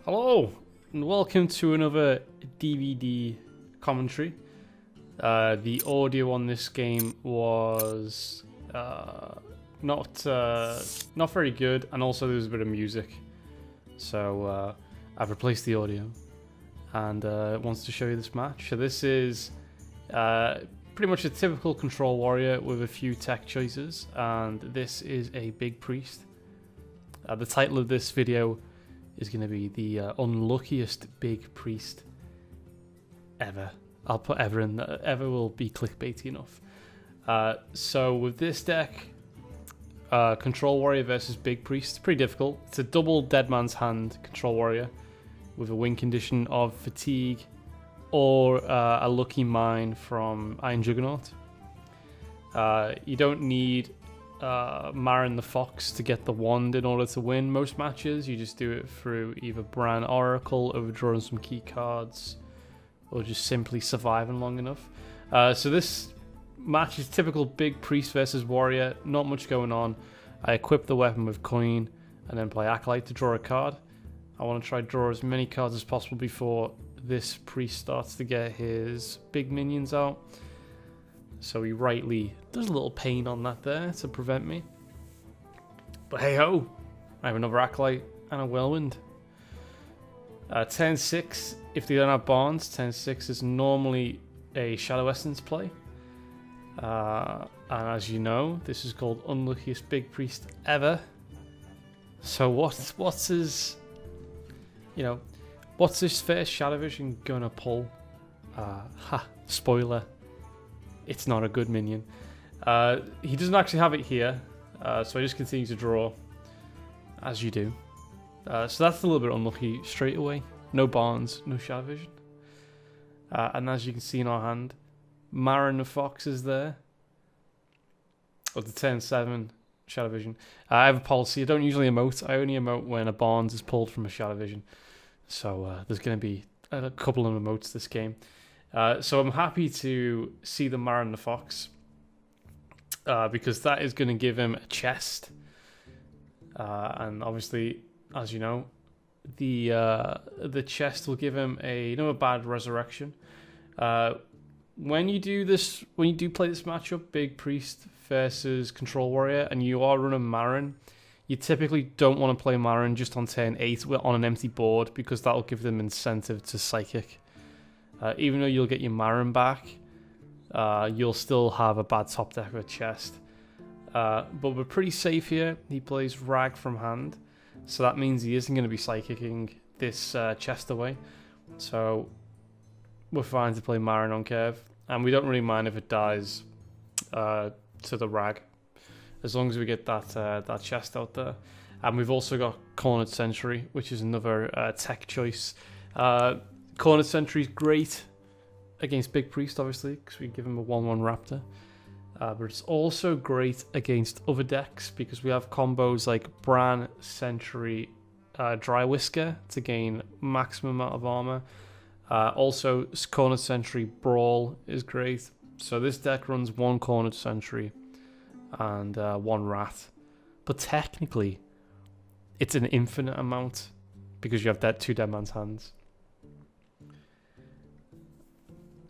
Hello, and welcome to another DVD commentary. The audio on this game was not very good, and also there was a bit of music. So I've replaced the audio, and wants to show you this match. So this is pretty much a typical control warrior with a few tech choices, and this is a big priest. The title of this video is going to be the unluckiest big priest ever. I'll put ever in there. Ever will be clickbaity enough. So with this deck, control warrior versus big priest, pretty difficult. It's a double dead man's hand control warrior with a win condition of fatigue or a lucky mine from Iron Juggernaut. You don't need Marin the Fox to get the wand in order to win most matches. You just do it through either Bran Oracle, overdrawing some key cards, or just simply surviving long enough. So this match is typical big priest versus warrior. Not much going on. I equip the weapon with coin and then play Acolyte to draw a card. I want to try to draw as many cards as possible before this priest starts to get his big minions out. So he rightly does a little pain on that there to prevent me. But hey ho, I have another Acolyte and a Whirlwind. Turn 6, if they don't have Barnes, turn 6 is normally a Shadow Essence play. And as you know, this is called Unluckiest Big Priest ever. So what's his first Shadow Vision gonna pull? Spoiler. It's not a good minion. He doesn't actually have it here, so I just continue to draw, as you do. So that's a little bit unlucky straight away. No Barnes, no Shadow Vision. And as you can see in our hand, Marin the Fox is there. Of the turn 7 Shadow Vision. I have a policy, I don't usually emote. I only emote when a Barnes is pulled from a Shadow Vision. So there's going to be a couple of emotes this game. So I'm happy to see the Marin the Fox, because that is going to give him a chest, and obviously, as you know, the chest will give him another bad resurrection. When you do play this matchup, big priest versus control warrior, and you are running Marin, you typically don't want to play Marin just on turn 8 on an empty board, because that will give them incentive to psychic. Even though you'll get your Marin back, you'll still have a bad top deck of a chest. But we're pretty safe here. He plays Rag from hand, so that means he isn't going to be psychicking this chest away. So we're fine to play Marin on curve, and we don't really mind if it dies to the Rag, as long as we get that chest out there. And we've also got Cornered Sentry, which is another tech choice. Cornered Sentry is great against Big Priest, obviously, because we give him a 1/1 Raptor. But it's also great against other decks, because we have combos like Bran, Sentry, Dry Whisker to gain maximum amount of armor. Also, Cornered Sentry Brawl is great. So this deck runs 1 Cornered Sentry and 1 Rat. But technically, it's an infinite amount, because you have 2 Dead Man's Hands.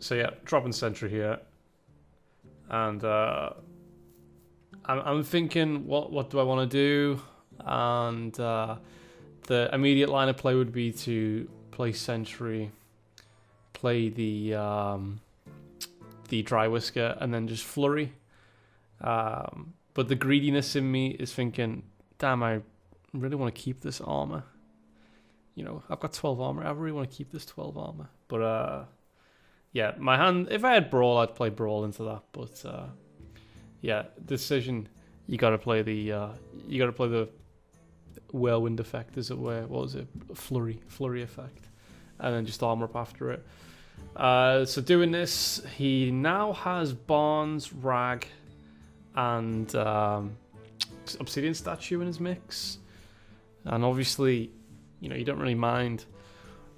So yeah, dropping Sentry here, and I'm thinking, what do I want to do? And the immediate line of play would be to play Sentry, play the Dry Whisker, and then just Flurry. But the greediness in me is thinking, damn, I really want to keep this armor. You know, I've got 12 armor. I really want to keep this 12 armor, but yeah, my hand, if I had Brawl, I'd play Brawl into that. But yeah, decision, you gotta play the Whirlwind effect, as it were. What was it? Flurry effect. And then just armor up after it. So doing this, he now has Barnes, Rag, and Obsidian Statue in his mix. And obviously, you know, you don't really mind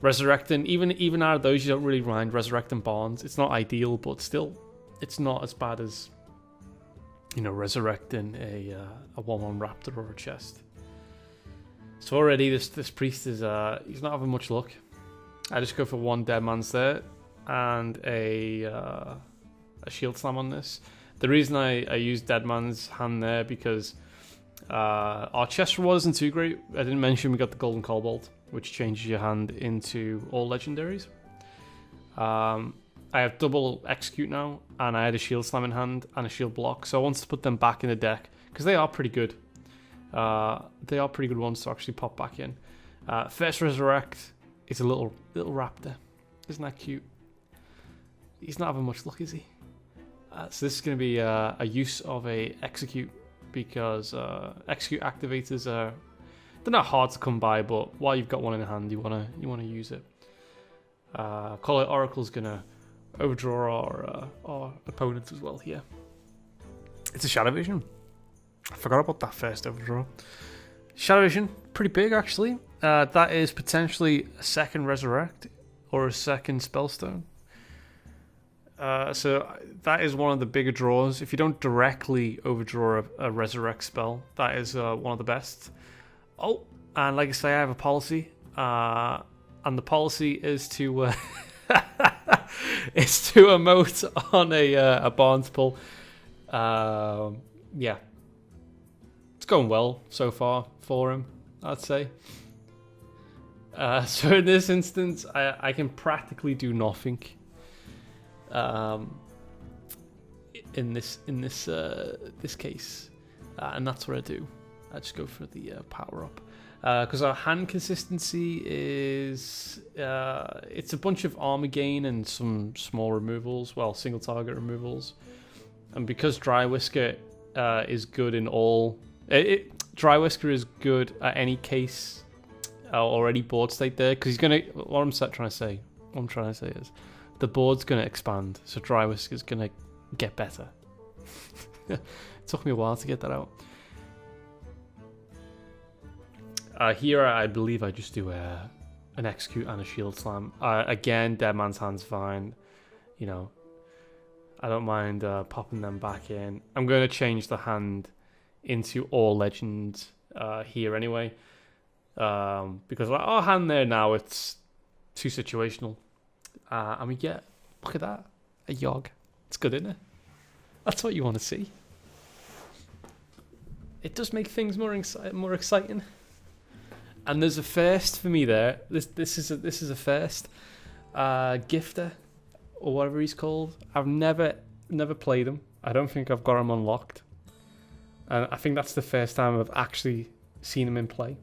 resurrecting, even out of those, you don't really mind resurrecting Barnes. It's not ideal, but still, it's not as bad as, you know, resurrecting a 1/1 Raptor or a chest. So already this priest is he's not having much luck. I just go for 1 dead man's there and a shield slam on this. The reason I use dead man's hand there because our chest reward isn't too great. I didn't mention we got the golden cobalt, which changes your hand into all legendaries. I have double execute now, and I had a shield slam in hand and a shield block, so I wanted to put them back in the deck because they are pretty good. They are pretty good ones to actually pop back in. First resurrect is a little raptor. Isn't that cute? He's not having much luck, is he? So this is going to be a use of a execute because execute activators are they're not hard to come by, but while you've got one in hand, you wanna use it. Call it Oracle's gonna overdraw our opponents as well here. It's a Shadow Vision. I forgot about that first overdraw. Shadow Vision, pretty big actually. That is potentially a second Resurrect or a second Spellstone. So that is one of the bigger draws. If you don't directly overdraw a Resurrect spell, that is one of the best. Oh, and like I say, I have a policy. And the policy is to is to emote on a Barnes pull. Yeah, it's going well so far for him, I'd say. So in this instance, I can practically do nothing. In this case, and that's what I do. I just go for the power up. Because our hand consistency is it's a bunch of armor gain and some small removals, well, single target removals, and because Dry Whisker is good in all, Dry Whisker is good at any case or any board state there, because he's gonna. What I'm trying to say is the board's gonna expand, so Dry Whisker's gonna get better. It took me a while to get that out. Here, I believe I just do an execute and a shield slam. Again, Dead Man's Hand's fine. You know, I don't mind popping them back in. I'm going to change the hand into all legends here anyway. Because our hand there now, it's too situational. And we get, look at that, a Yogg. It's good, isn't it? That's what you want to see. It does make things more exciting. And there's a first for me there. This is a first. Gifter, or whatever he's called. I've never played him. I don't think I've got him unlocked. And I think that's the first time I've actually seen him in play.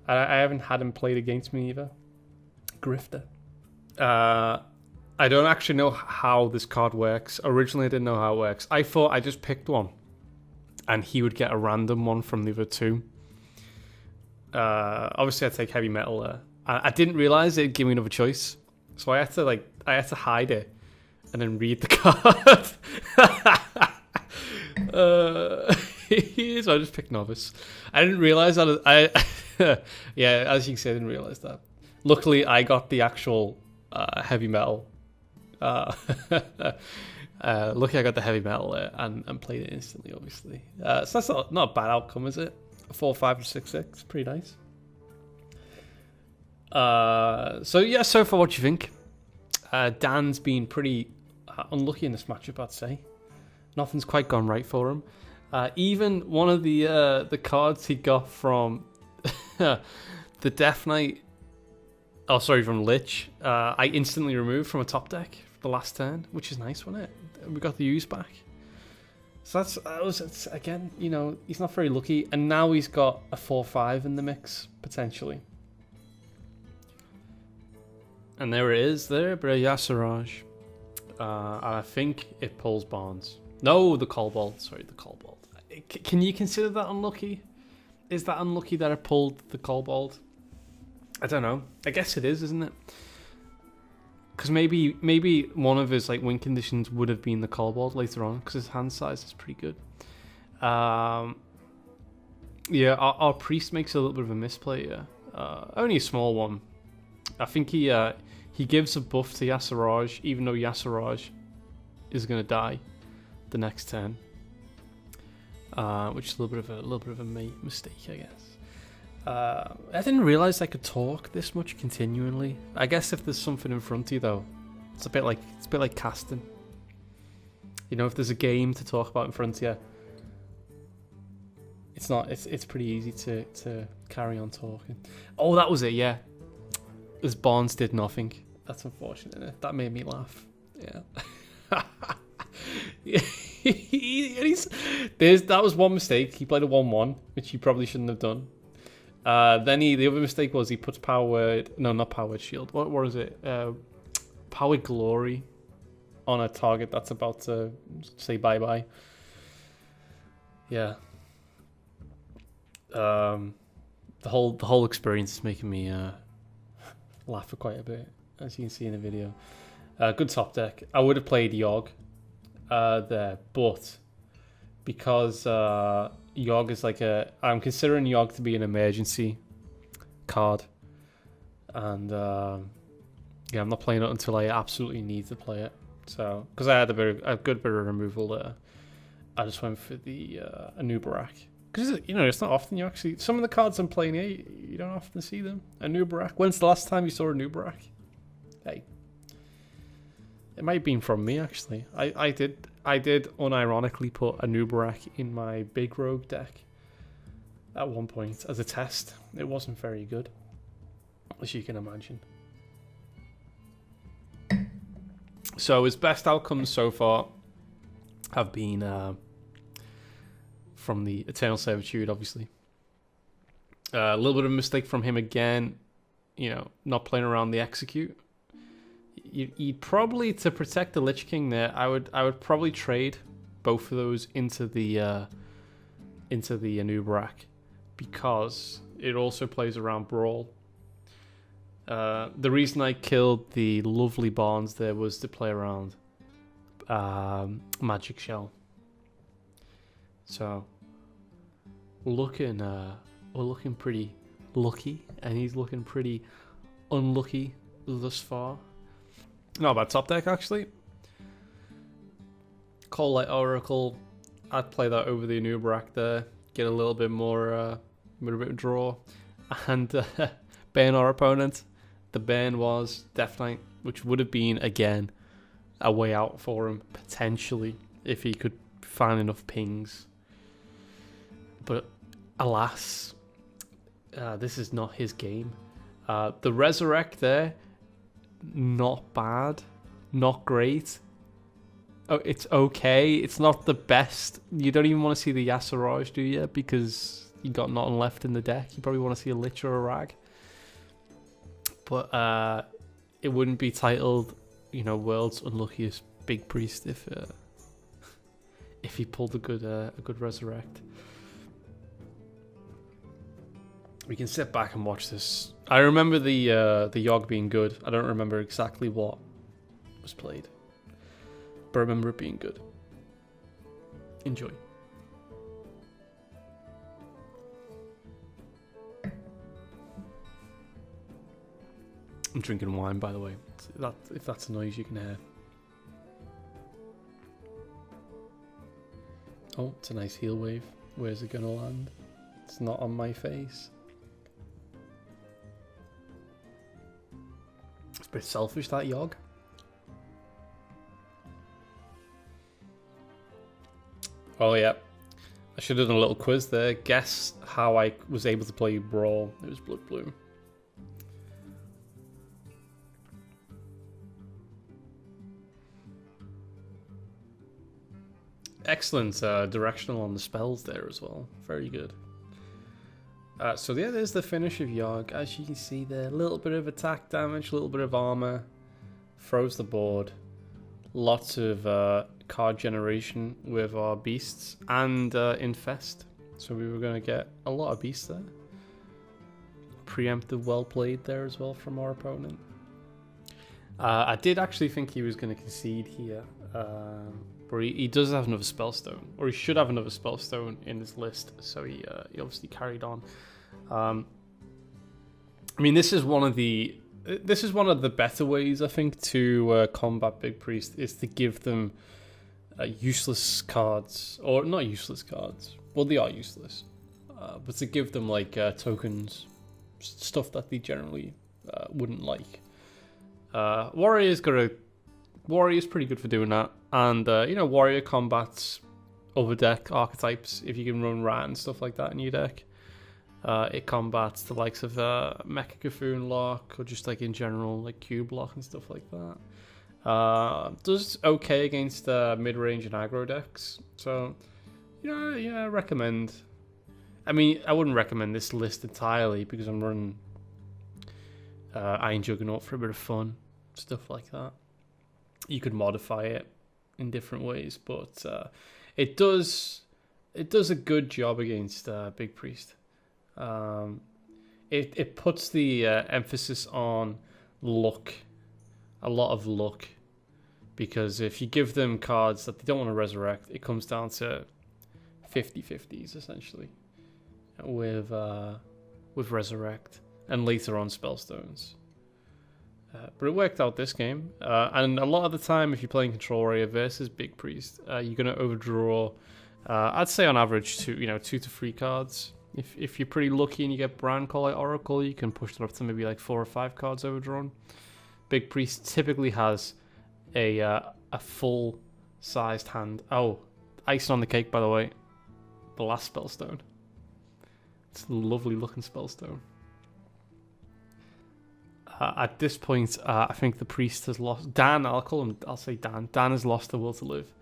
I haven't had him played against me either. Grifter. I don't actually know how this card works. Originally, I didn't know how it works. I thought I just picked one, and he would get a random one from the other two. Obviously I take heavy metal there. I didn't realize it'd give me another choice, so I had to hide it and then read the card. So I just picked novice. I didn't realize that. Yeah, as you can see, I didn't realize that. Luckily, I got the actual heavy metal. Luckily, I got the heavy metal there and played it instantly. Obviously, so that's not a bad outcome, is it? 4-5 to 6-6, pretty nice. So yeah, so far, what do you think? Dan's been pretty unlucky in this matchup, I'd say. Nothing's quite gone right for him. Even one of the cards he got from the Death Knight, from Lich, I instantly removed from a top deck for the last turn, which is nice, wasn't it? We got the use back. So that's again, you know, he's not very lucky, and now he's got a 4-5 in the mix potentially. And there it is, there, Bray Yasiraj. And I think it pulls Barnes. No, the Cobalt. Sorry, the Cobalt. Can you consider that unlucky? Is that unlucky that I pulled the Cobalt? I don't know. I guess it is, isn't it? Because maybe one of his win conditions would have been the Cobalt later on, because his hand size is pretty good. Yeah, our priest makes a little bit of a misplay here. Only a small one. I think he gives a buff to Yasiraj, even though Yasiraj is going to die the next turn, which is a little bit of a mistake, I guess. I didn't realize I could talk this much continually. I guess if there's something in front of you, though, it's a bit like casting. You know, if there's a game to talk about in front of you, it's pretty easy to carry on talking. Oh, that was it, yeah. As Barnes did nothing. That's unfortunate, isn't it? That made me laugh. Yeah. That was one mistake. He played a 1-1, which he probably shouldn't have done. Then the other mistake was he puts not powered shield. What was it? Powered glory on a target that's about to say bye-bye. Yeah. The whole experience is making me laugh for quite a bit, as you can see in the video. Good top deck. I would have played Yogg there, but because Yogg is like I'm considering Yogg to be an emergency card, and yeah, I'm not playing it until I absolutely need to play it. So because I had a good bit of removal there, I just went for the Anubarak. Because, you know, it's not often you actually... Some of the cards I'm playing here, you don't often see them. Anubarak. When's the last time you saw Anubarak? Hey. It might have been from me, actually. I did unironically put Anubarak in my big rogue deck at one point as a test. It wasn't very good, as you can imagine. So his best outcomes so far have been... from the Eternal Servitude, obviously. A little bit of a mistake from him again, you know, not playing around the Execute. You'd probably, to protect the Lich King there, I would probably trade both of those into the Anubarak, because it also plays around Brawl. The reason I killed the lovely Barnes there was to play around Magic Shell. So we're looking pretty lucky, and he's looking pretty unlucky thus far. Not a bad top deck, actually. Cold Light Oracle, I'd play that over the Anubarak there, get a little bit more, a bit of draw, and ban our opponent. The ban was Death Knight, which would have been again a way out for him potentially if he could find enough pings. But alas, this is not his game. The Resurrect there, not bad, not great. Oh, it's okay. It's not the best. You don't even want to see the Yasiraj, do you? Because you got nothing left in the deck. You probably want to see a Lich or a Rag. But it wouldn't be titled, you know, World's Unluckiest Big Priest if he pulled a good Resurrect. We can sit back and watch this. I remember the Yogg being good. I don't remember exactly what was played, but I remember it being good. Enjoy. I'm drinking wine, by the way. If that's a noise you can hear. Oh, it's a nice heal wave. Where's it gonna land? It's not on my face. It's a bit selfish, that Yogg. Oh yeah, I should have done a little quiz there. Guess how I was able to play Brawl. It was Blood Bloom. Excellent directional on the spells there as well. Very good. So yeah, there's the finish of Yogg. As you can see there, a little bit of attack damage, a little bit of armor. Throws the board. Lots of card generation with our beasts and infest. So we were going to get a lot of beasts there. Preemptive, well played there as well from our opponent. I did actually think he was going to concede here. But he does have another Spellstone, or he should have another Spellstone in his list, so he obviously carried on. I mean, this is one of the better ways, I think, to combat Big Priest, is to give them useless cards, or not useless cards. Well, they are useless. but to give them like tokens, stuff that they generally wouldn't like. Warrior's pretty good for doing that, and warrior combats other deck archetypes if you can run rat and stuff like that in your deck. It combats the likes of Mecha Cthulhu Lock, or just like in general like Cube Lock and stuff like that. Does okay against mid-range and aggro decks, so yeah, I recommend. I mean, I wouldn't recommend this list entirely because I'm running Iron Juggernaut for a bit of fun, stuff like that. You could modify it in different ways, but it does a good job against Big Priest. It puts the emphasis on luck, a lot of luck, because if you give them cards that they don't want to resurrect, it comes down to 50-50s essentially with resurrect and later on spellstones. But it worked out this game, and a lot of the time if you're playing Control Warrior versus Big Priest, you're going to overdraw I'd say on average 2 to 3 cards. If you're pretty lucky and you get Brand Call like Oracle, you can push it up to maybe like 4 or 5 cards overdrawn. Big Priest typically has a full sized hand. Oh, icing on the cake, by the way, the last spellstone. It's a lovely looking spellstone. At this point, I think the Priest has lost. I'll say Dan. Dan has lost the will to live.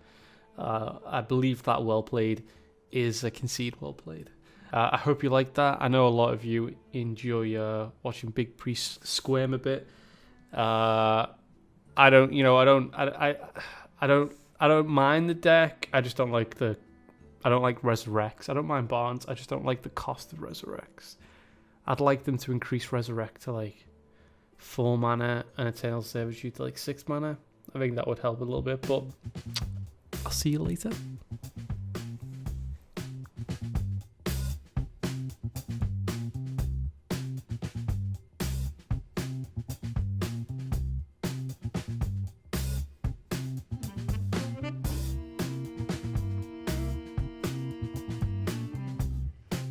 I believe that well played is a concede well played. I hope you like that. I know a lot of you enjoy watching Big Priest squirm a bit. I don't mind the deck. I just don't like Resurrects. I don't mind Barnes. I just don't like the cost of Resurrects. I'd like them to increase Resurrect to like 4 mana and Eternal Servitude to like 6 mana. I think that would help a little bit, but I'll see you later.